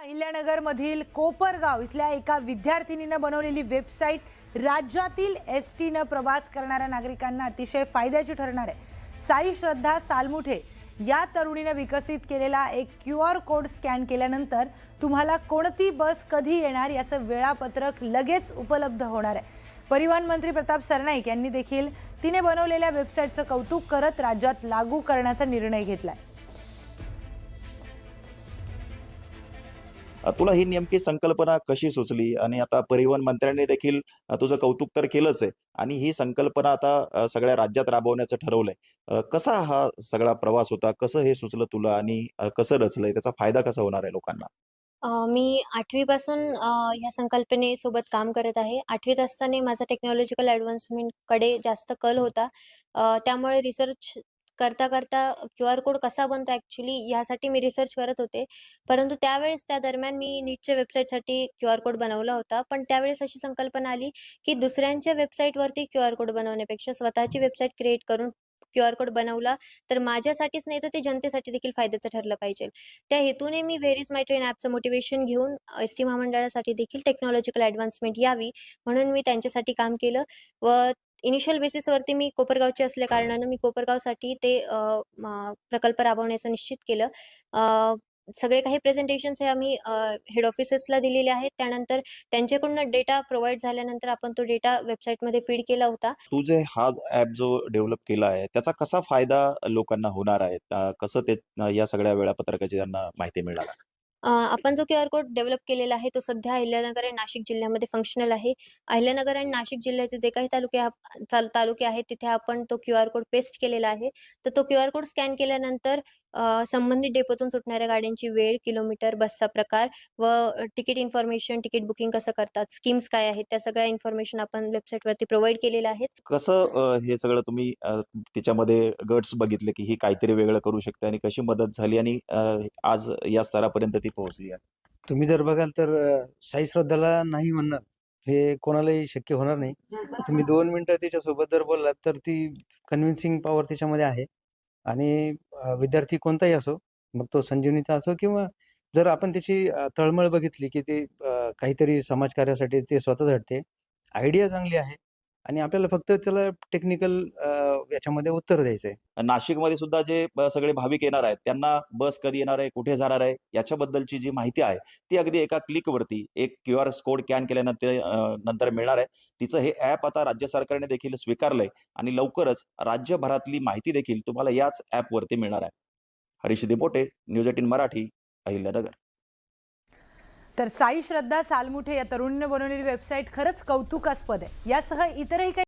अहिल्यानगर मधील कोपरगाव इथल्या एका विद्यार्थिनीने बनवलेली वेबसाईट राज्यातील एसटी ने प्रवास करणाऱ्या नागरिकांना अतिशय फायद्याची ठरणार आहे। साई श्रद्धा सालमुठे या तरुणीने विकसित केलेला एक QR कोड स्कॅन केल्यानंतर तुम्हाला कोणती बस कधी येणार याचं वेळापत्रक लगेच उपलब्ध होणार आहे। परिवहन मंत्री प्रताप सरनाईक यांनी देखील तिने बनवलेल्या वेबसाईटचं कौतुक करत राज्यात लागू करण्याचा निर्णय घेतलाय। तुला ही नेमकी संकल्पना कशी सुचली आणि आता परिवहन मंत्र्यांनी देखील तुझं कौतुक तर केलंच आहे आणि ही संकल्पना आता सगळ्या राज्यात राबवण्याचं ठरवलंय। कसा हा सगळा प्रवास होता, कसं हे सुचलं तुला आणि कसं रचलंय, त्याचा फायदा कसा होणार आहे लोकांना? मी 8वी पासून ह्या संकल्पनेसोबत काम करत आहे। 8वीत असताना माझा टेक्नॉलॉजिकल ॲडव्हान्समेंटकडे जास्त कल होता। त्यामुळे रिसर्च करता QR कोड कसा बनतो ॲक्चुअली यासाठी मी रिसर्च करत होते। परंतु त्यावेळेस त्या दरम्यान मी नीटच्या वेबसाईटसाठी QR कोड बनवला होता। पण त्यावेळेस अशी संकल्पना आली, की दुसऱ्यांच्या वेबसाईटवरती QR कोड बनवण्यापेक्षा स्वतःची वेबसाईट क्रिएट करून QR कोड बनवला तर माझ्यासाठीच नाही तर ते जनतेसाठी देखील फायद्याचं ठरलं पाहिजे। त्या हेतूने मी व्हेर इज माय ट्रेन ॲपचं मोटिव्हेशन घेऊन एसटी महामंडळासाठी देखील टेक्नॉलॉजिकल ॲडव्हान्समेंट यावी म्हणून मी त्यांच्यासाठी काम केलं व इनिशियल बेसिसवरती मी कोपरगावची असल्या कारणानं मी कोपरगावसाठी ते प्रकल्प राबवण्याचं निश्चित केलं। सगळे काही प्रेझेंटेशन्स हे आम्ही हेड ऑफिसेसला दिलेले आहेत। त्यानंतर त्यांच्याकडून डेटा प्रोव्हाईड झाल्यानंतर आपण तो डेटा वेबसाईटमध्ये फीड केला होता। तू जे हा ॲप जो डेव्हलप केला आहे, त्याचा कसा फायदा लोकांना होणार आहे? कसं ते या सगळ्या वेळापत्रकाची त्यांना माहिती मिळणार आहे? आपण जो QR कोड डेव्हलप केलेला आहे, तो सध्या अहिल्यानगर आणि नाशिक जिल्ह्यामध्ये फंक्शनल आहे। अहिल्यानगर आणि नाशिक जिल्ह्याचे जे काही तालुके आहेत, तिथे आपण तो QR कोड पेस्ट केलेला आहे। तर तो QR कोड स्कॅन केल्यानंतर संबंधित डेपोतून सुटणाऱ्या गाड्यांची वेळ, किलोमीटर, बसचा प्रकार व तिकीट इन्फॉर्मेशन, तिकीट बुकिंग कसं करतात, स्कीम्स काय आहेत, त्या सगळ्या इन्फॉर्मेशन आपण वेबसाईटवरती प्रोव्हाईड केलेल्या आहेत। कसं हे सगळं तुम्ही तिच्यामध्ये गट्स बघितले, की ही काहीतरी वेगळं करू शकते आणि कशी मदत झाली आणि आज या स्तरापर्यंत ती पोहोचली आहे? तुम्ही जर बघाल तर साई श्रद्धाला नाही म्हणणं हे कोणालाही शक्य होणार नाही। तुम्ही 2 मिनिटं तिच्यासोबत जर बोललात तर ती कन्व्हिन्सिंग पॉवर तिच्यामध्ये आहे आणि विद्यार्थी कोणताही असो, मग तो संजीवनीचा असो किंवा जर आपण त्याची तळमळ बघितली, की ते काहीतरी समाजकार्यासाठी ते स्वतः झटते. आयडिया चांगली आहे आणि आपल्याला फक्त त्याला टेक्निकल याच्यामध्ये उत्तर द्यायचं आहे. नाशिकमध्ये सुद्धा जे सगळे भाविक येणार आहेत, त्यांना बस कधी येणार आहे, कुठे जाणार आहे, याच्याबद्दलची जी माहिती आहे, ती अगदी एका क्लिकवरती एक QR कोड स्कॅन केल्यानंतर नंतर मिळणार आहे. तिचं हे ॲप आता राज्य सरकारने देखील स्वीकारलंय आणि लवकरच राज्यभरातली माहिती देखील तुम्हाला याच ॲपवरती मिळणार आहे. हरीश दिपोटे, न्यूज 18 मराठी, अहिल्यानगर. तर साई श्रद्धा सालमुठे या तरुणीने बनवलेली वेबसाईट खरंच कौतुकास्पद आहे। यासह इतरही काही